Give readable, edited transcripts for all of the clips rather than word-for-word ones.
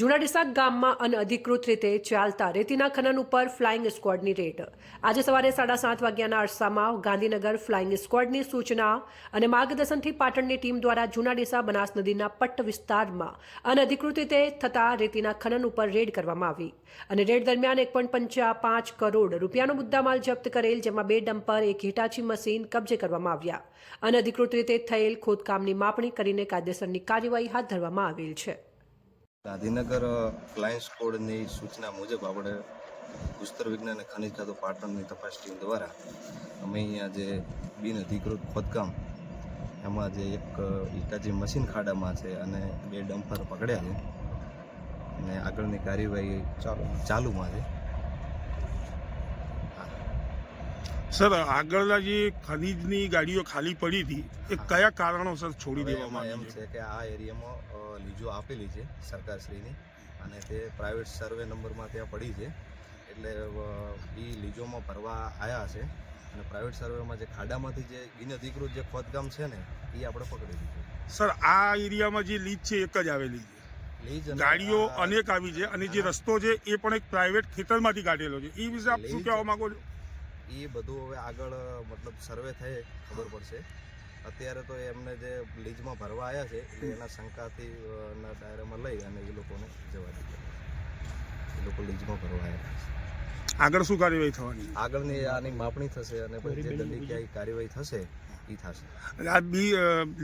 જૂના ડિસાદ ગામમાં અનઅધિકૃત રીતે ચાલતા રેતીના ખનન ઉપર ફ્લાઇંગ સ્ક્વોડની રેડ. આજે સવારે 7:30 વાગ્યાના અરસામાં ગાંધીનગર ફ્લાઇંગ સ્ક્વોડની સૂચના અને માર્ગદર્શનથી પાટણની ટીમ દ્વારા જૂના ડીસા બનાસ નદીના પટ્ટ વિસ્તારમાં અનઅધિકૃત રીતે થતા રેતીના ખનન ઉપર રેડ કરવામાં આવી અને રેડ દરમિયાન 1.55 કરોડ રૂપિયાનો મુદ્દામાલ જપ્ત કરેલ, જેમાં 2 ડમ્પર, 1 હિટાચી મશીન કબજે કરવામાં આવ્યા. અનઅધિકૃત રીતે થયેલ ખોદકામની માપણી કરીને કાયદેસરની કાર્યવાહી હાથ ધરવામાં આવેલ છે. ગાંધીનગર ફ્લાઇંગ સ્ક્વોડની સૂચના મુજબ આપણે ભૂસ્તર વિજ્ઞાન અને ખનિજ ખાતું પાટણની તપાસ ટીમ દ્વારા અમે અહીંયા જે બિનઅધિકૃત ખોદકામ એમાં જે એક હિટાચી મશીન ખાડામાં છે અને 2 ડમ્પર પકડ્યા છે અને આગળની કાર્યવાહી ચાલુમાં છે. સર, આગળના જે ખનીજની ગાડીઓ ખાલી પડી હતી એ કયા કારણોસર છોડી દેવામાં એમ આવી છે કે આ એરિયામાં લીજો આપેલી છે સરકારશ્રીની અને તે પ્રાઇવેટ સર્વે નંબરમાં ત્યાં પડી છે, એટલે એ લીજોમાં ભરવા આવ્યા છે અને પ્રાઇવેટ સર્વેમાં જે ખાડામાંથી જે બિનઅધિકૃત જે ખોદકામ છે ને એ આપણે પકડી દીધું. સર, આ એરિયામાં જે લીજ છે એક જ આવેલી છે, લીજ ગાડીઓ અનેક આવી છે અને જે રસ્તો છે એ પણ એક પ્રાઇવેટ ખેતરમાંથી કાઢેલો છે. એ વિશે આપ શું કહેવા માંગો છો? એ બધું હવે આગળ મતલબ સર્વે થાય ખબર પડશે. અત્યારે તો એમને જે લીજમાં ભરવા આવ્યા છે એટલે એના શંકાથી ના દાયરામાં લઈ અને એ લોકોને જવા દીધા. એ લોકો લીજમાં ભરવા આવ્યા છે. આગળ શું કાર્યવાહી થવાની? આગળની આની માપણી થશે અને પછી જે દંડનીય કાર્યવાહી થશે એ થશે. આ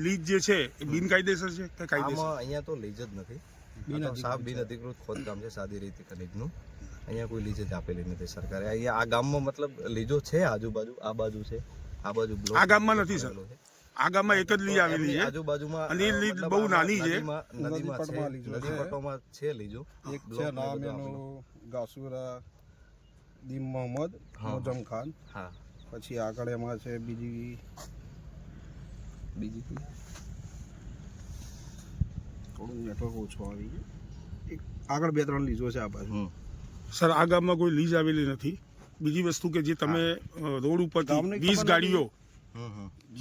લીજ જે છે એ બિનકાયદેસર છે કે કાયદેસર? આમાં અહીંયા તો લીજ જ નથી, સાફ બિનઅધિકૃત ખોદકામ છે સાદી રીતે ખનીજનું. અહીંયા કોઈ લીજ જ આપેલી નથી સરકારે. અહીંયા આ ગામમાં મતલબ લીજો છે આજુબાજુ, આ બાજુ છે, આ બાજુ બ્લોક. આ ગામમાં નથી સર, આ ગામમાં એક જ લીજ આવેલી છે આજુબાજુમાં અને એ લીજ બહુ નાની છે. નદી પટોમાં છે લીજો. એક છે નામ એનું ગાસુરા દીમ મોહમ્મદ મોજમ ખાન. હા, પછી આગળ એમાં છે બીજી થોડું નેટવર્ક ઓછું આવી ગયું. એક આગળ 2-3 લીજો છે આ બાજુ. સર, આ ગામમાં કોઈ લીજ આવેલી નથી. બીજી વસ્તુ કે જે તમે રોડ ઉપરથી 20 ગાડીઓ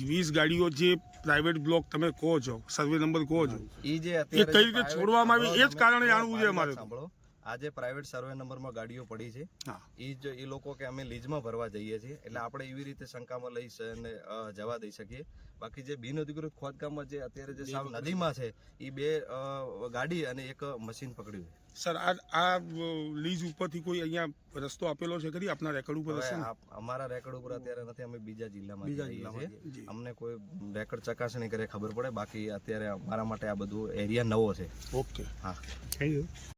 20 ગાડીઓ જે પ્રાઇવેટ બ્લોક તમે કહો છો, સર્વે નંબર કહો છો, એ જે એ કઈ રીતે છોડવામાં આવી એ જ કારણે જાણવું છે અમારે. સાંભળો, આજે પ્રાઇવેટ સર્વે નંબરમાં ગાડીઓ પડી છે, એ લોકો કે અમે લીજમાં ભરવા જઈએ છીએ એટલે આપણે એવી રીતે શંકામાં લઈ અને જવા દઈ શકીએ. બાકી જે બિનઅધિકૃત ખોદકામમાં જે અત્યારે જે સાવ નદીમાં છે એ 2 ગાડી અને 1 મશીન પકડ્યું. સર, આ લીજ ઉપરથી કોઈ અહીંયા રસ્તો આપેલો છે ખરી આપના રેકર્ડ ઉપર? હશે ને? અમારા રેકર્ડ ઉપર અત્યારે નથી, અમે બીજા જિલ્લામાં છીએ. અમને કોઈ રેકર્ડ ચકાસણી કરે ખબર પડે. બાકી અત્યારે અમારા માટે આ બધું એરિયા નવો છે. ઓકે, હા. Thank you.